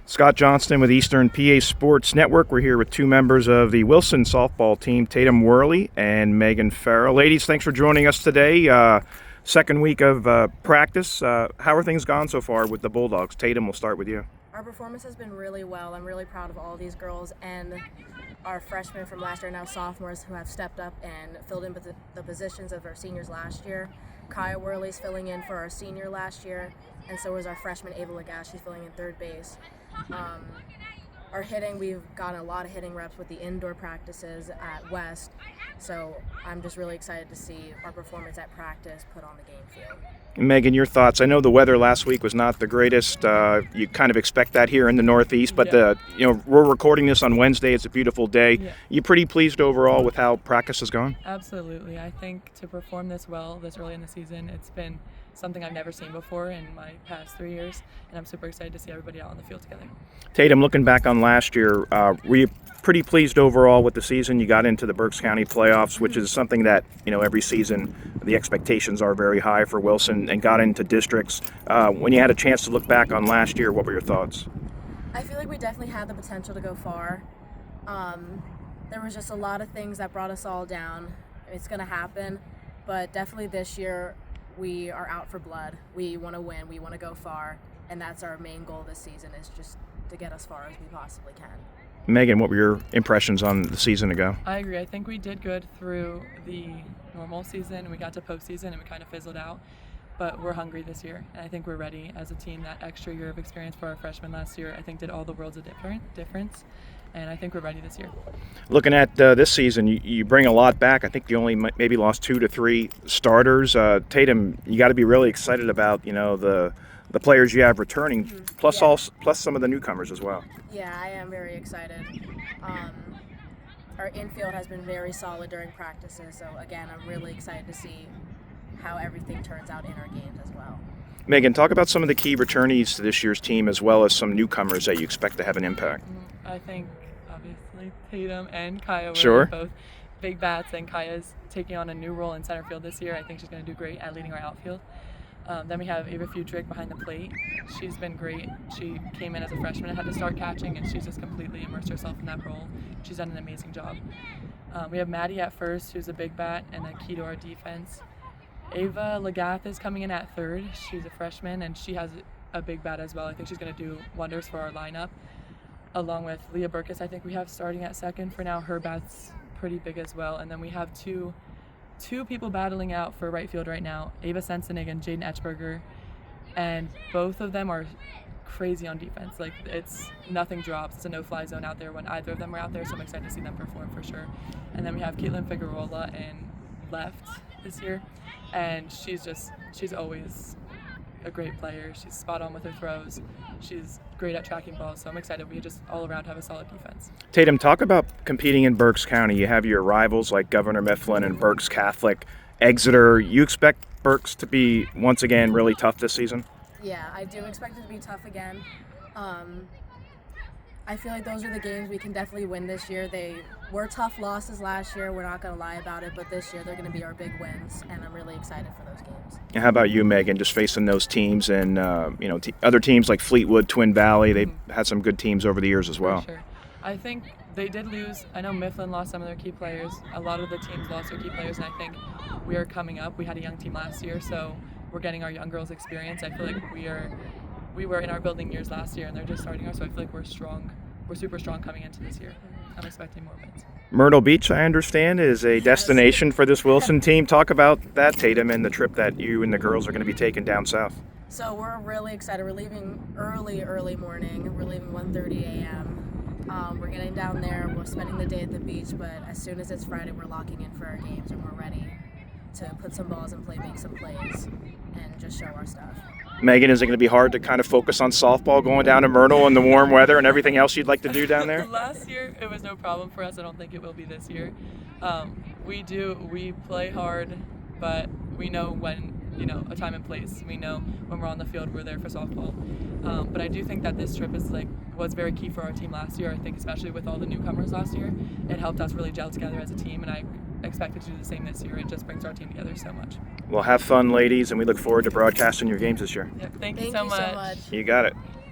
Scott Johnston with Eastern PA Sports Network. We're here with two members of the Wilson softball team, Tatum Werley and Meghan Farrell. Ladies, thanks for joining us today. Second week of practice. How are things gone so far with the Bulldogs? Tatum, we'll start with you. Our performance has been really well. I'm really proud of all these girls and our freshmen from last year, now sophomores, who have stepped up and filled in the positions of our seniors last year. Kaya Werley's filling in for our senior last year, and so is our freshman Ava Lagash. She's filling in third base. Our hitting, we've gotten a lot of hitting reps with the indoor practices at West, so I'm just really excited to see our performance at practice put on the game field. Meghan, your thoughts? I know the weather last week was not the greatest. You kind of expect that here in the Northeast, but we're recording this on Wednesday. It's a beautiful day. Yeah. You pretty pleased overall with how practice has gone? Absolutely. I think to perform this well this early in the season, it's been something I've never seen before in my past 3 years, and I'm super excited to see everybody out on the field together. Tatum, looking back on last year, were you pretty pleased overall with the season? You got into the Berks County playoffs, which is something that, every season the expectations are very high for Wilson, and got into districts. When you had a chance to look back on last year, what were your thoughts? I feel like we definitely had the potential to go far. There was just a lot of things that brought us all down. It's going to happen, but definitely this year we are out for blood. We want to win. We want to go far, and that's our main goal this season, is just to get as far as we possibly can. Meghan, what were your impressions on the season ago? I agree. I think we did good through the normal season. We got to postseason and we kind of fizzled out, but we're hungry this year, and I think we're ready as a team. That extra year of experience for our freshmen last year, I think, did all the worlds of difference, and I think we're ready this year. Looking at this season, you bring a lot back. I think you only maybe lost 2 to 3 starters. Tatum, you got to be really excited about the players you have returning, plus some of the newcomers as well. Yeah, I am very excited. Our infield has been very solid during practices, so again, I'm really excited to see how everything turns out in our games as well. Meghan, talk about some of the key returnees to this year's team, as well as some newcomers that you expect to have an impact. I think, obviously, Tatum and Kaya Sure. were both big bats, and Kaya's taking on a new role in center field this year. I think she's going to do great at leading our outfield. Then we have Ava Fudrick behind the plate. She's been great. She came in as a freshman and had to start catching, and she's just completely immersed herself in that role. She's done an amazing job. We have Maddie at first, who's a big bat and a key to our defense. Ava Lagath is coming in at third. She's a freshman, and she has a big bat as well. I think she's going to do wonders for our lineup. Along with Leah Burkus, I think we have starting at second for now. Her bat's pretty big as well. And then we have two people battling out for right field right now, Ava Sensenig and Jaden Etchberger, and both of them are crazy on defense. Like, it's nothing drops. It's a no-fly zone out there when either of them are out there, so I'm excited to see them perform for sure. And then we have Caitlin Figueroa in left this year, and she's always a great player. She's spot on with her throws. She's great at tracking balls, so I'm excited we just all around have a solid defense. Tatum, talk about competing in Berks County. You have your rivals like Governor Mifflin and Berks Catholic, Exeter. You expect Berks to be, once again, really tough this season? Yeah, I do expect it to be tough again. I feel like those are the games we can definitely win this year. They were tough losses last year, we're not going to lie about it, but this year they're going to be our big wins, and I'm really excited for those games. And how about you, Meghan, just facing those teams and other teams like Fleetwood, Twin Valley? They've had some good teams over the years as well. For sure. I think they did lose. I know Mifflin lost some of their key players. A lot of the teams lost their key players, and I think we are coming up. We had a young team last year, so we're getting our young girls experience. I feel like we were in our building years last year, and they're just starting us, so I feel like we're strong. We're super strong coming into this year. I'm expecting more wins. Myrtle Beach, I understand, is a destination for this Wilson team. Talk about that, Tatum, and the trip that you and the girls are going to be taking down south. So we're really excited. We're leaving early morning. We're leaving 1:30 a.m. We're getting down there. We're spending the day at the beach, but as soon as it's Friday, we're locking in for our games, and we're ready to put some balls in play, make some plays, and just show our stuff. Meghan, is it going to be hard to kind of focus on softball going down to Myrtle in the warm weather and everything else you'd like to do down there? Last year, it was no problem for us. I don't think it will be this year. We play hard, but we know when, a time and place. We know when we're on the field, we're there for softball. But I do think that this trip was very key for our team last year. I think especially with all the newcomers last year, it helped us really gel together as a team, and I expect it to do the same this year. It just brings our team together so much. Well, have fun, ladies, and we look forward to broadcasting your games this year. Yep, thank you Thank so you much. so much. You got it.